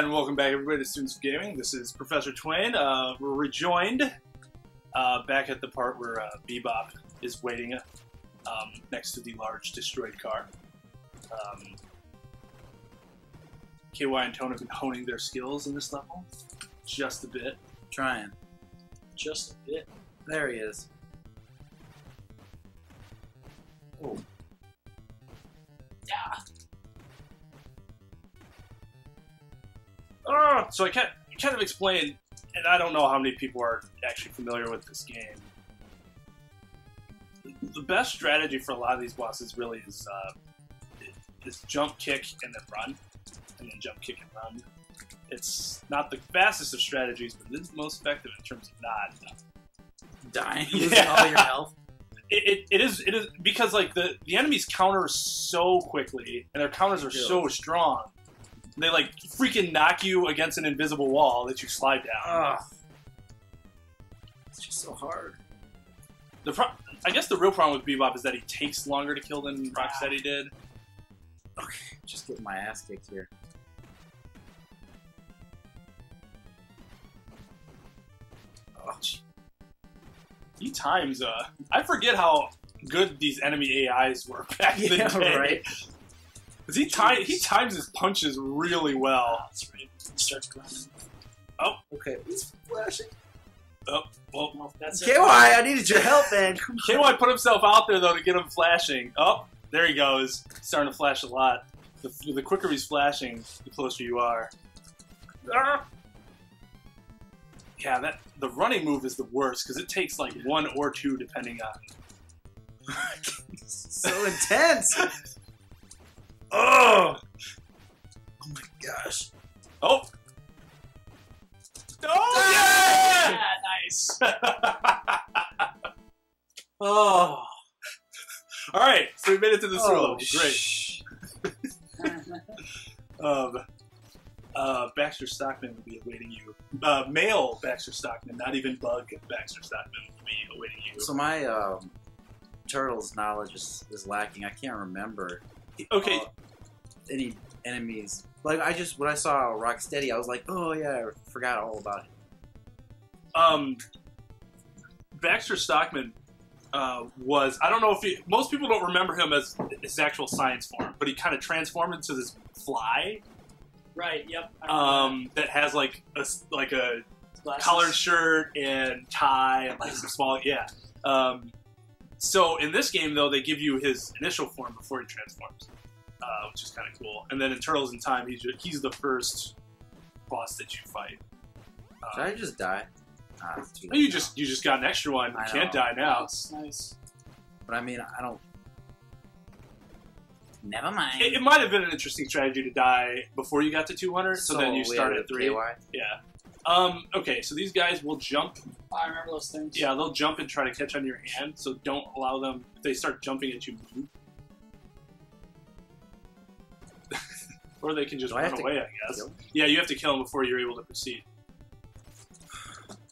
And welcome back, everybody, to Students of Gaming. This is Professor Twain. We're rejoined back at the part where Bebop is waiting next to the large destroyed car. KY and Tone have been honing their skills in this level just a bit. Trying. Just a bit. There he is. Oh. Yeah. So I kind of explained, and I don't know how many people are actually familiar with this game. The best strategy for a lot of these bosses really is jump, kick, and then run. And then jump, kick, and run. It's not the fastest of strategies, but it is the most effective in terms of not dying, losing all your health. It is because like the enemies counter so quickly, and their counters are so strong. They like freaking knock you against an invisible wall that you slide down. Ugh. It's just so hard. I guess the real problem with Bebop is that he takes longer to kill than Rocksteady did. Okay, just getting my ass kicked here. Oh, he times. I forget how good these enemy AIs were back in the day. Right. He times his punches really well. That's right. He starts running. Oh, Okay, he's flashing. oh, well. Well, that's KY, it. I needed your help, man. Come on. KY put himself out there though to get him flashing. Oh, there he goes. Starting to flash a lot. The quicker he's flashing, the closer you are. Ah! Yeah, the running move is the worst because it takes like 1 or 2 depending on. So intense. Oh! Oh my gosh. Oh! Oh yeah! Yeah, nice. Oh! All right, so we made it to the sewer level. Great. Shh. Baxter Stockman will be awaiting you. Male Baxter Stockman, not even bug Baxter Stockman, will be awaiting you. So my turtles knowledge is lacking. I can't remember. Okay. Any enemies? Like when I saw Rocksteady, I was like, oh yeah, I forgot all about him. Baxter Stockman was, I don't know if most people don't remember him as his actual science form, but he kind of transformed into this fly. Right. Yep. That has like a Glasses. collared shirt and tie and like some small so in this game though they give you his initial form before he transforms, which is kind of cool. And then in Turtles in Time he's the first boss that you fight. Did I just die? It's too late You now. just got an extra one. You I can't know. die now. Nice. Nice. But I mean, I don't. Never mind. It might have been an interesting strategy to die before you got to 200, so then you start at 3. KY. Yeah. Okay, so these guys will jump. I remember those things. Yeah, they'll jump and try to catch on your hand, so don't allow them, if they start jumping at you, move. Or they can just Do I have run to away, I guess. kill them? Yeah, you have to kill them before you're able to proceed.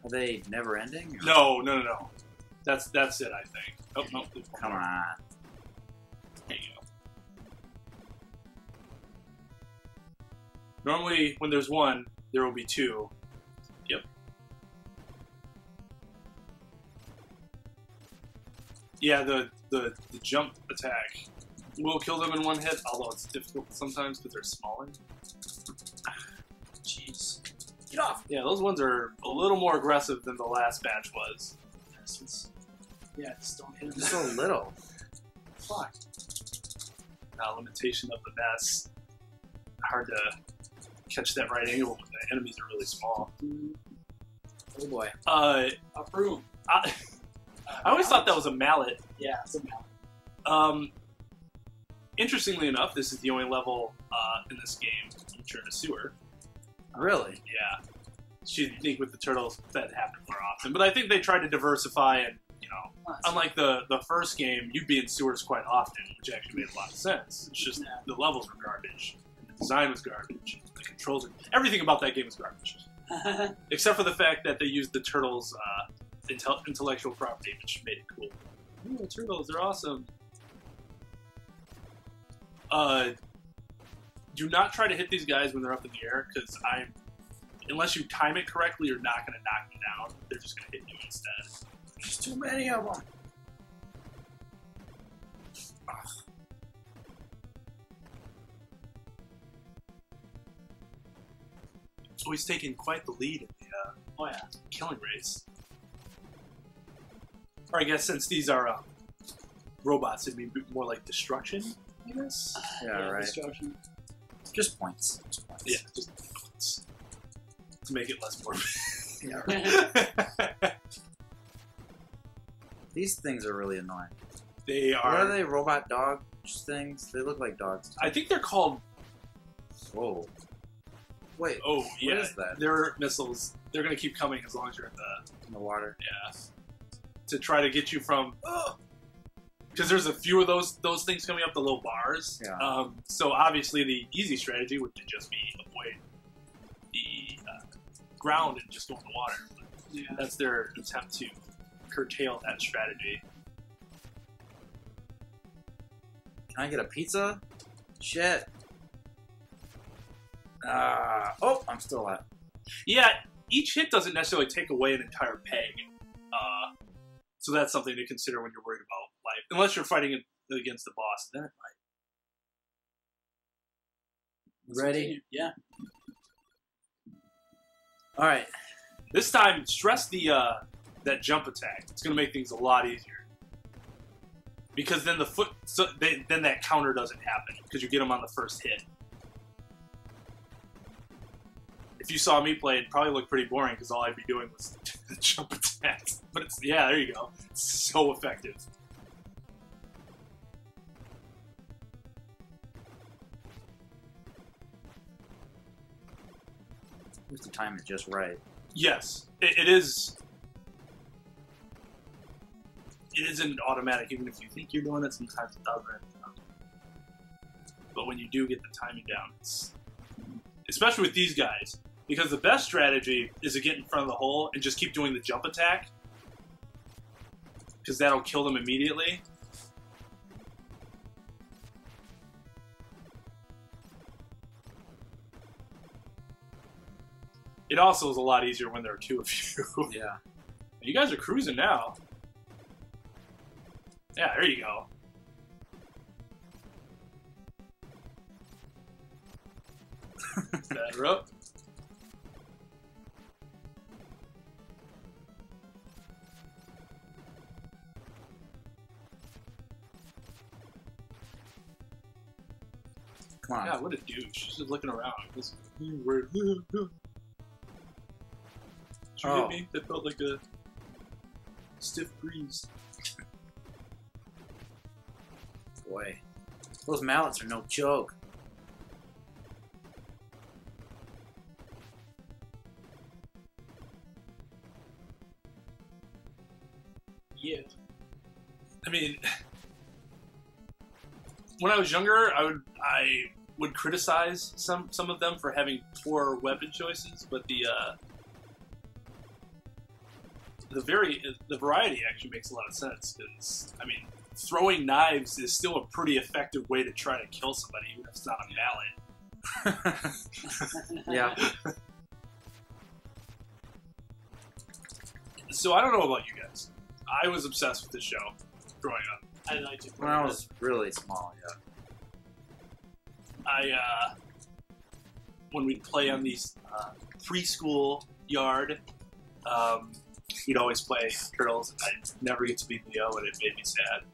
Are they never ending? No. That's it, I think. Oh, no. Come on. There you go. Normally, when there's 1, there will be 2. Yep. Yeah, the jump attack will kill them in 1 hit, although it's difficult sometimes because they're smaller. Jeez. Get off. Yeah, those ones are a little more aggressive than the last batch was. Yeah, just don't hit him. Just so little. Fuck. Limitation of the mess. Hard to catch that right angle when the enemies are really small. Oh boy. A broom. I always thought that was a mallet. Yeah, it's a mallet. Interestingly enough, this is the only level in this game which are in a sewer. Really? Yeah. You'd think with the turtles that happen more often. But I think they tried to diversify and, unlike the first game, you'd be in sewers quite often, which actually made a lot of sense. It's just the levels were garbage. And the design was garbage. The controls were... Everything about that game was garbage. Except for the fact that they used the turtles' intellectual property, which made it cool. Ooh, turtles, they're awesome. do not try to hit these guys when they're up in the air, because unless you time it correctly, you're not going to knock them down. They're just going to hit you instead. There's too many of them. So he's taking quite the lead in the killing race. Or I guess since these are robots, it'd be more like destruction, I guess? Yeah, right. Destruction. Just points. Just points. Yeah, just points. To make it less morbid. Yeah, right. These things are really annoying. They are... What are they? Robot dog things? They look like dogs. I think they're called... Whoa. Wait. Oh, yeah. What is that? They're missiles. They're going to keep coming as long as you're In the water. Yeah. To try to get you from... Because there's a few of those things coming up, the little bars. Yeah. So obviously the easy strategy would just be avoid the ground and just go in the water. Yeah. That's their attempt to curtail that strategy. Can I get a pizza? Shit. Oh, I'm still alive. Yeah, each hit doesn't necessarily take away an entire peg. So that's something to consider when you're worried about life. Unless you're fighting against the boss, then it might. Ready? Yeah. Alright. This time, stress that jump attack. It's going to make things a lot easier. Because then then that counter doesn't happen, because you get them on the first hit. If you saw me play, it'd probably look pretty boring, because all I'd be doing was the jump attacks. But yeah, there you go. It's so effective. You have to time it just right. Yes, it is. It isn't automatic, even if you think you're doing it. Sometimes it doesn't. But when you do get the timing down, especially with these guys, because the best strategy is to get in front of the hole and just keep doing the jump attack, because that'll kill them immediately. It also is a lot easier when there are two of you. Yeah. You guys are cruising now. Yeah, there you go. Batter up. Come on. God, what a douche. She's just looking around. Just, Should you hit me? That felt like a stiff breeze. Boy. Those mallets are no joke. Yeah. I mean, when I was younger, I would criticize some of them for having poor weapon choices, but the variety actually makes a lot of sense, because I mean, throwing knives is still a pretty effective way to try to kill somebody, even if it's not a mallet. Yeah. So I don't know about you guys. I was obsessed with this show growing up. I liked it. When I was really small, yeah. When we'd play on these preschool yard, he'd always play Turtles, and I'd never get to beat Leo, and it made me sad.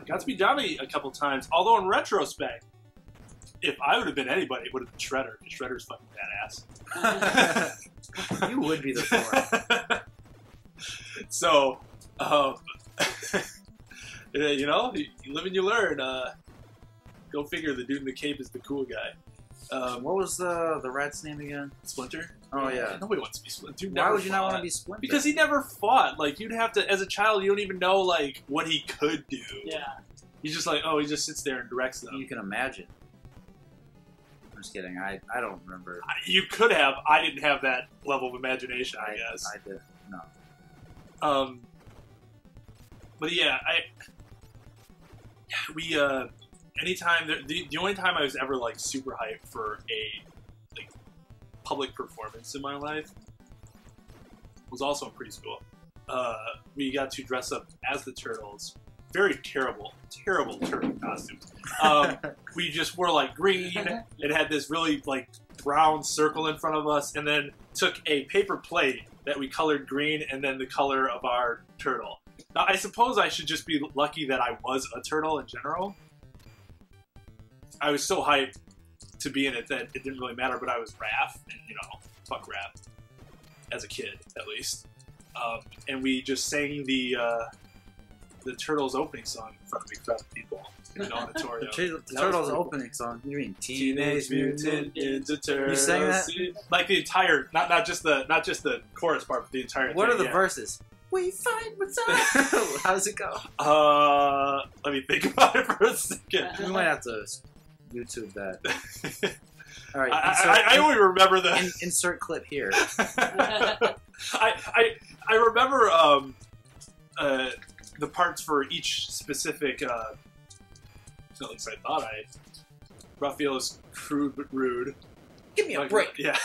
Got to beat Donnie a couple times, although in retrospect, if I would have been anybody, it would have been Shredder, because Shredder's fucking badass. You would be the fourth. So, you know, you live and you learn. Go figure, the dude in the cape is the cool guy. What was the rat's name again? Splinter? Oh, yeah. Nobody wants to be Splinter. Dude Why never would you not fought. want to be Splinter? Because he never fought. Like, you'd have to, as a child, you don't even know, like, what he could do. Yeah. He's just like, oh, he just sits there and directs them. You can imagine. I'm just kidding. I don't remember. You could have. I didn't have that level of imagination, I guess. I did. No. But yeah, we anytime the only time I was ever like super hyped for a like public performance in my life was also in preschool. We got to dress up as the Turtles. Very terrible turtle costumes. We just wore like green. It had this really like brown circle in front of us, and then took a paper plate that we colored green and then the color of our turtle. Now, I suppose I should just be lucky that I was a turtle in general. I was so hyped to be in it that it didn't really matter, but I was Raph, and fuck Raph. As a kid, at least. And we just sang the Turtles opening song in front of a big crowd of people in an auditorium. The Turtles opening song. You mean Teenage Mutant Ninja Turtles? You sang that? Like the entire, not just the chorus part, but the entire. What thing, are the verses? We find what's up. How does it go? Let me think about it for a second. We might have to YouTube that. All right. I only remember the insert clip here. I remember the parts for each specific. At least I thought Raphael's crude but rude. Give me a break. Yeah.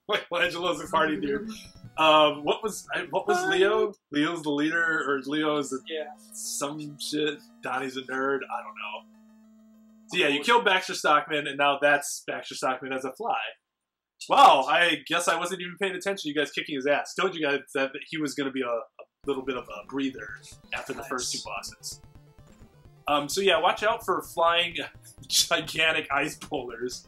Michelangelo's a party dude. What was Leo? Leo's the leader, or Leo's some shit. Donnie's a nerd. I don't know. So yeah, you killed Baxter Stockman, and now that's Baxter Stockman as a fly. Wow, I guess I wasn't even paying attention. You guys kicking his ass. Told you guys that he was going to be a little bit of a breather after the first two bosses. So yeah, watch out for flying gigantic ice boulders.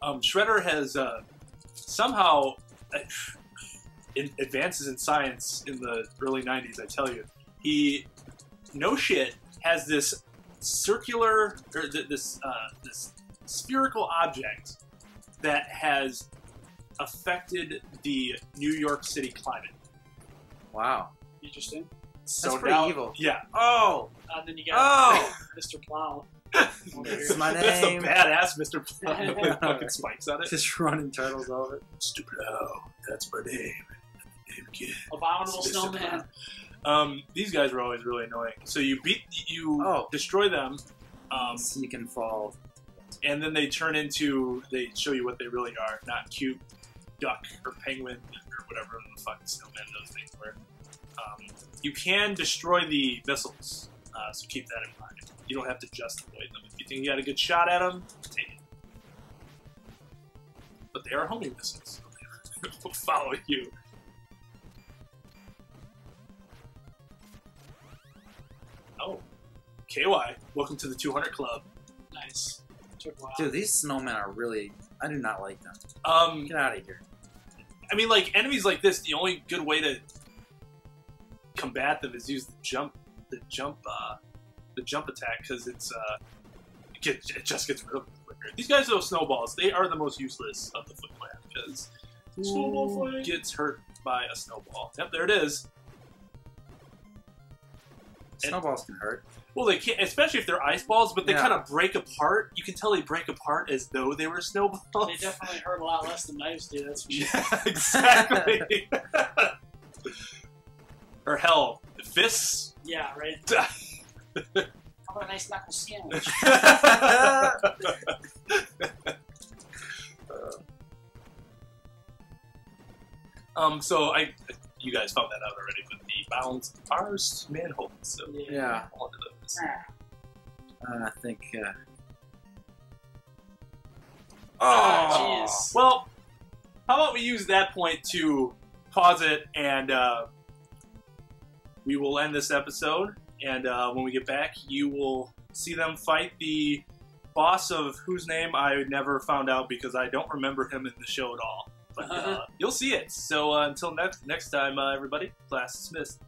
Shredder has somehow advances in science in the early 90s, I tell you. He, no shit, has this circular, or this spherical object that has affected the New York City climate. Wow. Interesting. So that's pretty now, evil. Yeah. Oh! And then you got Mr. Plow. That's my That's the name. badass Mr. Plow with fucking spikes on it. Just running turtles over. Mr. Plow, that's my name. Kid. Abominable Snowman. These guys are always really annoying. So you destroy them. So you can fall. And then they show you what they really are. Not cute duck or penguin or whatever the fucking snowman those things were. You can destroy the missiles, so keep that in mind. You don't have to just avoid them. If you think you got a good shot at them, take it. But they are homing missiles. They will follow you. Oh. KY, welcome to the 200 Club. Nice. Took a while. Dude, these snowmen are really... I do not like them. Get out of here. I mean, like, enemies like this, the only good way to combat them is use the jump attack, because it just gets rid of them quicker. These guys are those snowballs. They are the most useless of the Foot Clan, because snowball fight gets hurt by a snowball. Yep, there it is. Snowballs can hurt. Well, they can't, especially if they're ice balls, but they kind of break apart. You can tell they break apart as though they were snowballs. They definitely hurt a lot less than knives do, that's for sure. Yeah, exactly. Or hell, fists? Yeah, right. How about a nice knuckle sandwich? So you guys found that out already, but the bounds are manholes. So yeah. On to those. I think. Oh, jeez. Well, how about we use that point to pause it, and we will end this episode. And when we get back, you will see them fight the boss of whose name I never found out because I don't remember him in the show at all. But you'll see it. So until next time, everybody, class dismissed.